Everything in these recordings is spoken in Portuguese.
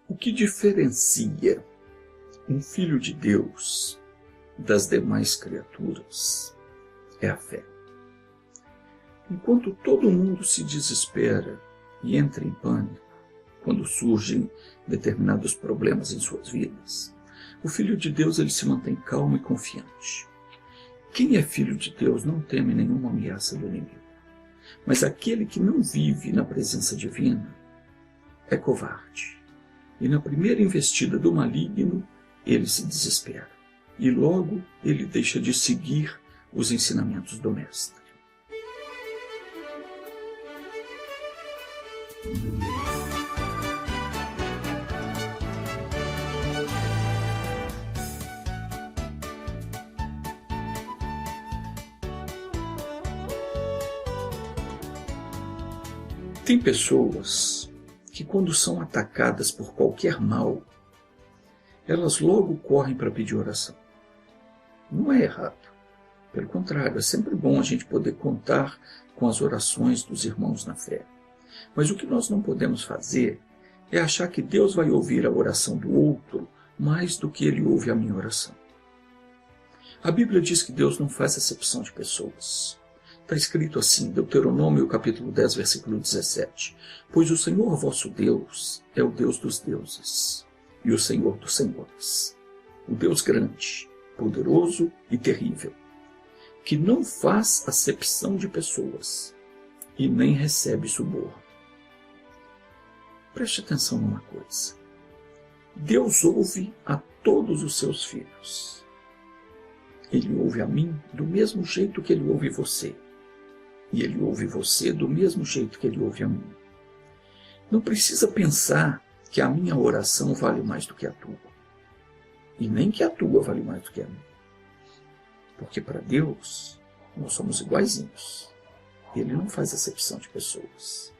O que diferencia um filho de Deus das demais criaturas é a fé. Enquanto todo mundo se desespera e entra em pânico quando surgem determinados problemas em suas vidas, o filho de Deus ele se mantém calmo e confiante. Quem é filho de Deus não teme nenhuma ameaça do inimigo, mas aquele que não vive na presença divina é covarde. E na primeira investida do maligno, ele se desespera. E logo ele deixa de seguir os ensinamentos do Mestre. Tem pessoas que, quando são atacadas por qualquer mal, elas logo correm para pedir oração. Não é errado. Pelo contrário, é sempre bom a gente poder contar com as orações dos irmãos na fé. Mas o que nós não podemos fazer é achar que Deus vai ouvir a oração do outro mais do que ele ouve a minha oração. A Bíblia diz que Deus não faz acepção de pessoas. Está escrito assim, Deuteronômio capítulo 10, versículo 17. Pois o Senhor vosso Deus é o Deus dos deuses e o Senhor dos senhores, o Deus grande, poderoso e terrível, que não faz acepção de pessoas e nem recebe suborno. Preste atenção numa coisa. Deus ouve a todos os seus filhos. Ele ouve a mim do mesmo jeito que ele ouve você. E ele ouve você do mesmo jeito que ele ouve a mim. Não precisa pensar que a minha oração vale mais do que a tua. E nem que a tua vale mais do que a minha. Porque para Deus, nós somos iguaizinhos. Ele não faz acepção de pessoas.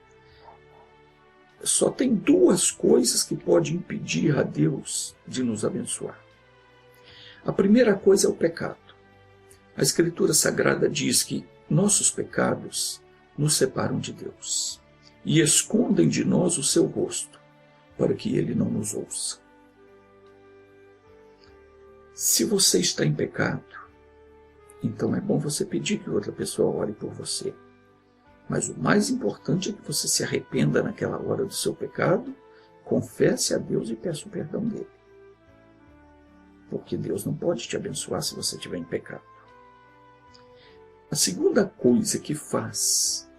Só tem duas coisas que podem impedir a Deus de nos abençoar. A primeira coisa é o pecado. A Escritura Sagrada diz que nossos pecados nos separam de Deus e escondem de nós o seu rosto, para que ele não nos ouça. Se você está em pecado, então é bom você pedir que outra pessoa ore por você. Mas o mais importante é que você se arrependa naquela hora do seu pecado, confesse a Deus e peça o perdão dele. Porque Deus não pode te abençoar se você estiver em pecado. A segunda coisa que faz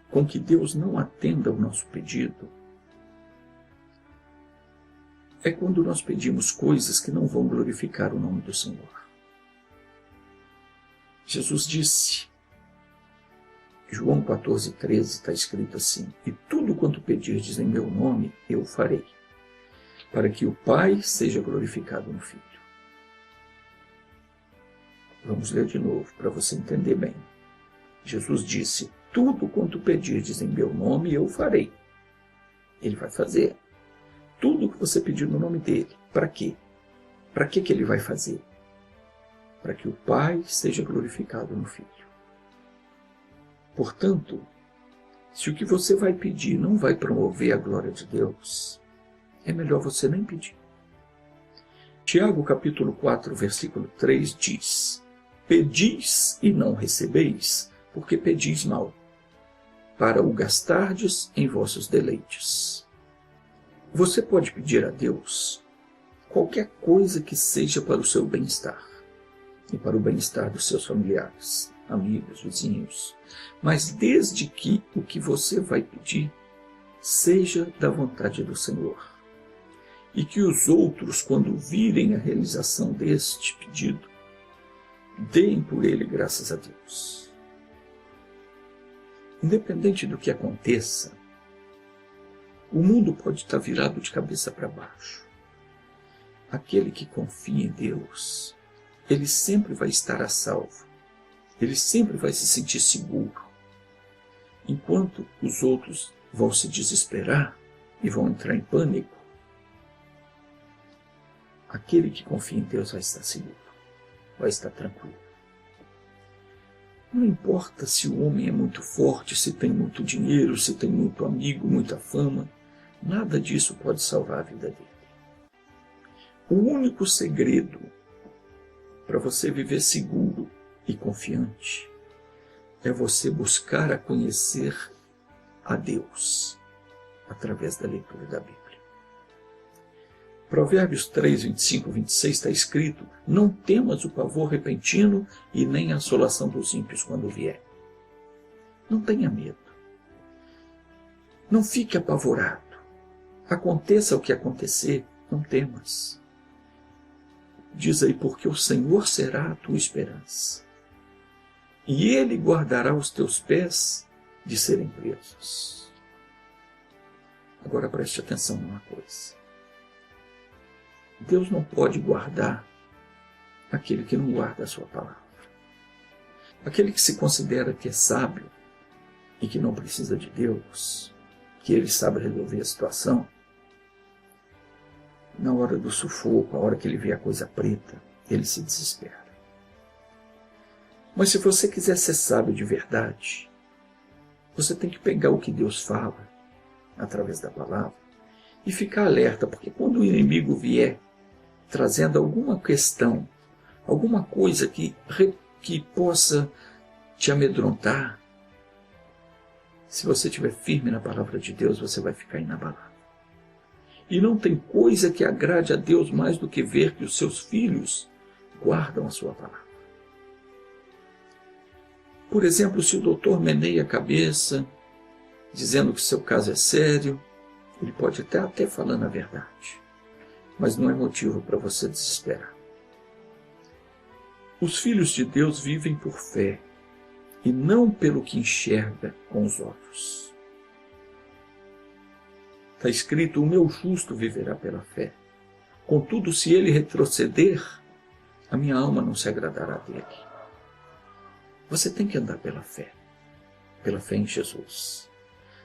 com que Deus não atenda ao nosso pedido é quando nós pedimos coisas que não vão glorificar o nome do Senhor. Jesus disse, João 14,13 está escrito assim, e tudo quanto pedirdes em meu nome, eu farei, para que o Pai seja glorificado no Filho. Vamos ler de novo, para você entender bem. Jesus disse, tudo quanto pedirdes em meu nome, eu farei. Ele vai fazer. Tudo que você pedir no nome dele. Para quê? Para que ele vai fazer? Para que o Pai seja glorificado no Filho. Portanto, se o que você vai pedir não vai promover a glória de Deus, é melhor você nem pedir. Tiago capítulo 4, versículo 3 diz, pedis e não recebeis, porque pedis mal, para o gastardes em vossos deleites. Você pode pedir a Deus qualquer coisa que seja para o seu bem-estar e para o bem-estar dos seus familiares, amigos, vizinhos, mas desde que o que você vai pedir seja da vontade do Senhor e que os outros, quando virem a realização deste pedido, deem por ele graças a Deus. Independente do que aconteça, o mundo pode estar virado de cabeça para baixo. Aquele que confia em Deus, ele sempre vai estar a salvo. Ele sempre vai se sentir seguro. Enquanto os outros vão se desesperar e vão entrar em pânico, aquele que confia em Deus vai estar seguro, vai estar tranquilo. Não importa se o homem é muito forte, se tem muito dinheiro, se tem muito amigo, muita fama, nada disso pode salvar a vida dele. O único segredo para você viver seguro e confiante é você buscar a conhecer a Deus através da leitura da Bíblia. Provérbios 3, 25 e 26 está escrito: não temas o pavor repentino e nem a assolação dos ímpios quando vier. Não tenha medo. Não fique apavorado. Aconteça o que acontecer, não temas. Diz aí, porque o Senhor será a tua esperança, e Ele guardará os teus pés de serem presos. Agora preste atenção numa coisa. Deus não pode guardar aquele que não guarda a sua palavra. Aquele que se considera que é sábio e que não precisa de Deus, que ele sabe resolver a situação, na hora do sufoco, a hora que ele vê a coisa preta, ele se desespera. Mas se você quiser ser sábio de verdade, você tem que pegar o que Deus fala através da palavra e ficar alerta, porque quando o inimigo vier trazendo alguma questão, alguma coisa que possa te amedrontar, se você estiver firme na palavra de Deus, você vai ficar inabalável. E não tem coisa que agrade a Deus mais do que ver que os seus filhos guardam a sua palavra. Por exemplo, se o doutor meneia a cabeça, dizendo que o seu caso é sério, ele pode estar até falando a verdade, mas não é motivo para você desesperar. Os filhos de Deus vivem por fé e não pelo que enxerga com os olhos. Está escrito: o meu justo viverá pela fé. Contudo, se ele retroceder, a minha alma não se agradará dele. Você tem que andar pela fé em Jesus.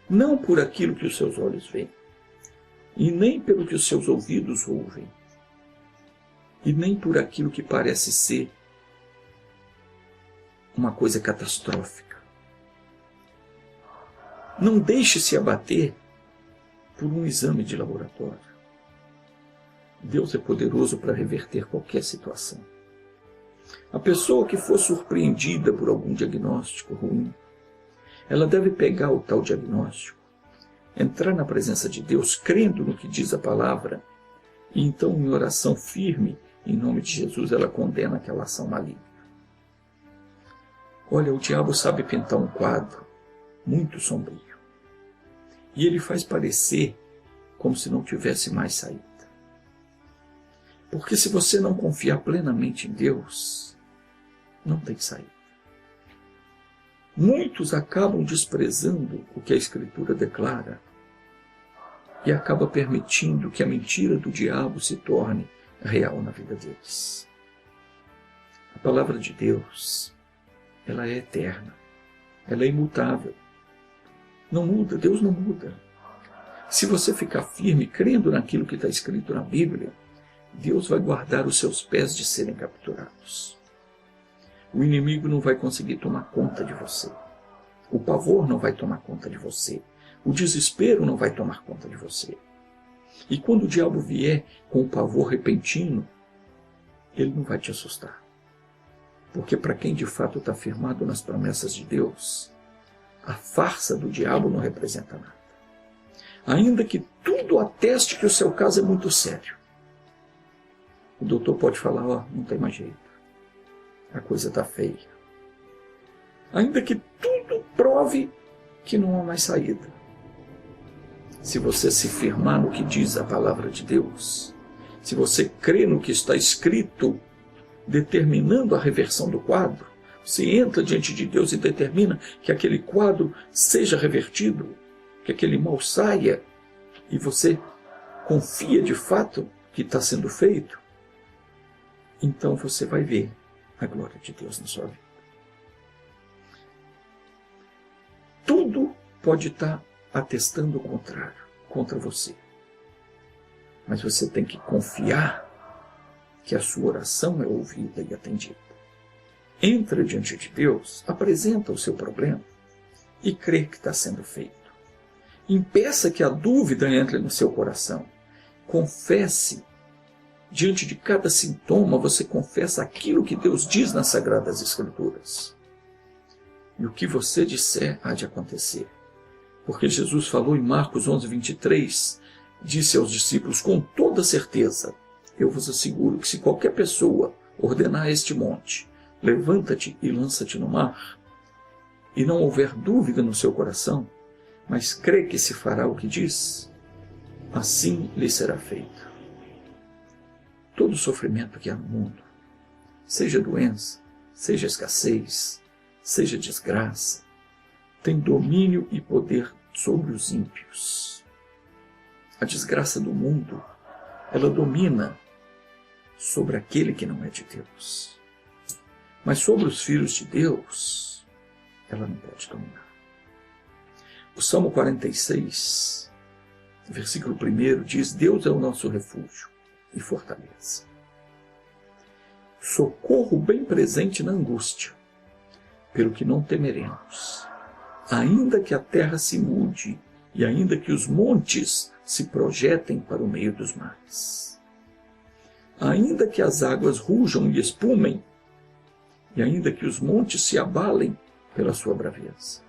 Não por aquilo que os seus olhos veem, e nem pelo que os seus ouvidos ouvem, e nem por aquilo que parece ser uma coisa catastrófica. Não deixe se abater por um exame de laboratório. Deus é poderoso para reverter qualquer situação. A pessoa que for surpreendida por algum diagnóstico ruim, ela deve pegar o tal diagnóstico, entrar na presença de Deus, crendo no que diz a palavra, e então, em oração firme, em nome de Jesus, ela condena aquela ação maligna. Olha, o diabo sabe pintar um quadro muito sombrio, e ele faz parecer como se não tivesse mais saída. Porque se você não confiar plenamente em Deus, não tem saída. Muitos acabam desprezando o que a Escritura declara e acabam permitindo que a mentira do diabo se torne real na vida deles. A palavra de Deus, ela é eterna, ela é imutável. Não muda, Deus não muda. Se você ficar firme, crendo naquilo que está escrito na Bíblia, Deus vai guardar os seus pés de serem capturados. O inimigo não vai conseguir tomar conta de você. O pavor não vai tomar conta de você. O desespero não vai tomar conta de você. E quando o diabo vier com o pavor repentino, ele não vai te assustar. Porque para quem de fato está firmado nas promessas de Deus, a farsa do diabo não representa nada. Ainda que tudo ateste que o seu caso é muito sério, o doutor pode falar: não tem mais jeito, a coisa está feia. Ainda que tudo prove que não há mais saída, se você se firmar no que diz a palavra de Deus, se você crê no que está escrito, determinando a reversão do quadro, você entra diante de Deus e determina que aquele quadro seja revertido, que aquele mal saia, e você confia de fato que está sendo feito, então você vai ver a glória de Deus na sua vida. Tudo pode estar atestando o contrário contra você, mas você tem que confiar que a sua oração é ouvida e atendida. Entra diante de Deus, apresenta o seu problema e crê que está sendo feito. Impeça que a dúvida entre no seu coração. Confesse diante de cada sintoma, você confessa aquilo que Deus diz nas Sagradas Escrituras. E o que você disser há de acontecer. Porque Jesus falou em Marcos 11, 23, disse aos discípulos, com toda certeza, eu vos asseguro que se qualquer pessoa ordenar a este monte, levanta-te e lança-te no mar, e não houver dúvida no seu coração, mas crê que se fará o que diz, assim lhe será feito. Todo sofrimento que há no mundo, seja doença, seja escassez, seja desgraça, tem domínio e poder sobre os ímpios. A desgraça do mundo, ela domina sobre aquele que não é de Deus. Mas sobre os filhos de Deus, ela não pode dominar. O Salmo 46, versículo 1 diz, Deus é o nosso refúgio e fortaleza. Socorro bem presente na angústia, pelo que não temeremos. Ainda que a terra se mude e ainda que os montes se projetem para o meio dos mares. Ainda que as águas rujam e espumem, e ainda que os montes se abalem pela sua braveza.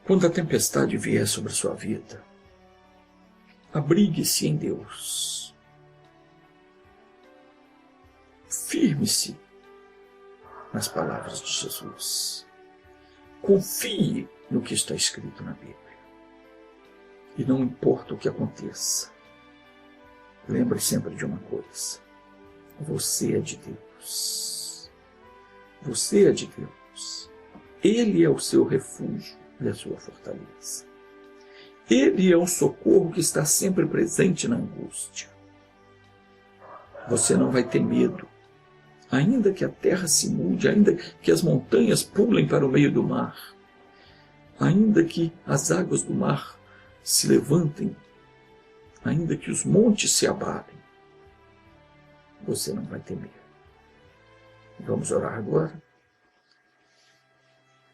Quando a tempestade vier sobre a sua vida, abrigue-se em Deus. Firme-se nas palavras de Jesus. Confie no que está escrito na Bíblia. E não importa o que aconteça, lembre sempre de uma coisa. Você é de Deus. Você é de Deus. Ele é o seu refúgio e a sua fortaleza. Ele é o socorro que está sempre presente na angústia. Você não vai ter medo. Ainda que a terra se mude, ainda que as montanhas pulem para o meio do mar, ainda que as águas do mar se levantem, ainda que os montes se abalem, você não vai ter medo. Vamos orar agora?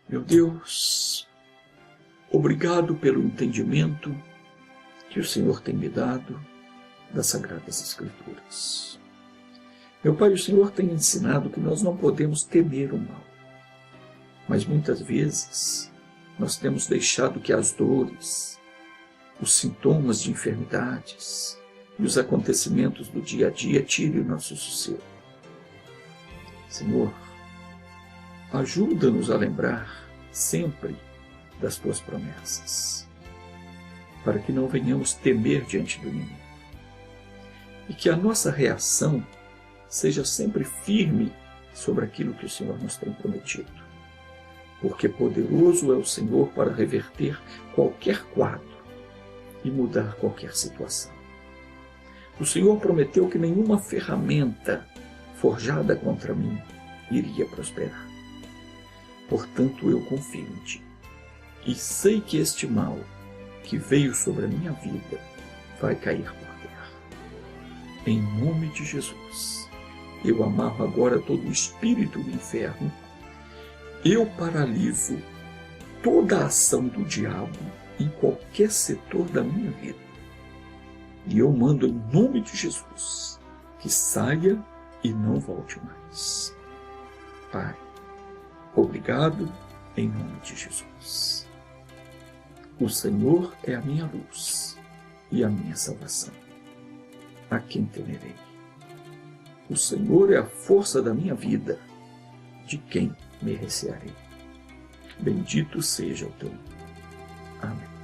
Meu Deus, obrigado pelo entendimento que o Senhor tem me dado das Sagradas Escrituras. Meu Pai, o Senhor tem ensinado que nós não podemos temer o mal, mas muitas vezes nós temos deixado que as dores, os sintomas de enfermidades e os acontecimentos do dia a dia tirem o nosso sossego. Senhor, ajuda-nos a lembrar sempre das Tuas promessas, para que não venhamos temer diante do inimigo, e que a nossa reação seja sempre firme sobre aquilo que o Senhor nos tem prometido, porque poderoso é o Senhor para reverter qualquer quadro e mudar qualquer situação. O Senhor prometeu que nenhuma ferramenta forjada contra mim iria prosperar. Portanto, eu confio em Ti e sei que este mal que veio sobre a minha vida vai cair por terra. Em nome de Jesus, eu amarro agora todo o espírito do inferno, eu paraliso toda a ação do diabo em qualquer setor da minha vida. E eu mando em nome de Jesus que saia e não volte mais. Pai, obrigado em nome de Jesus. O Senhor é a minha luz e a minha salvação. A quem temerei? O Senhor é a força da minha vida. De quem me recearei? Bendito seja o teu nome. Amém.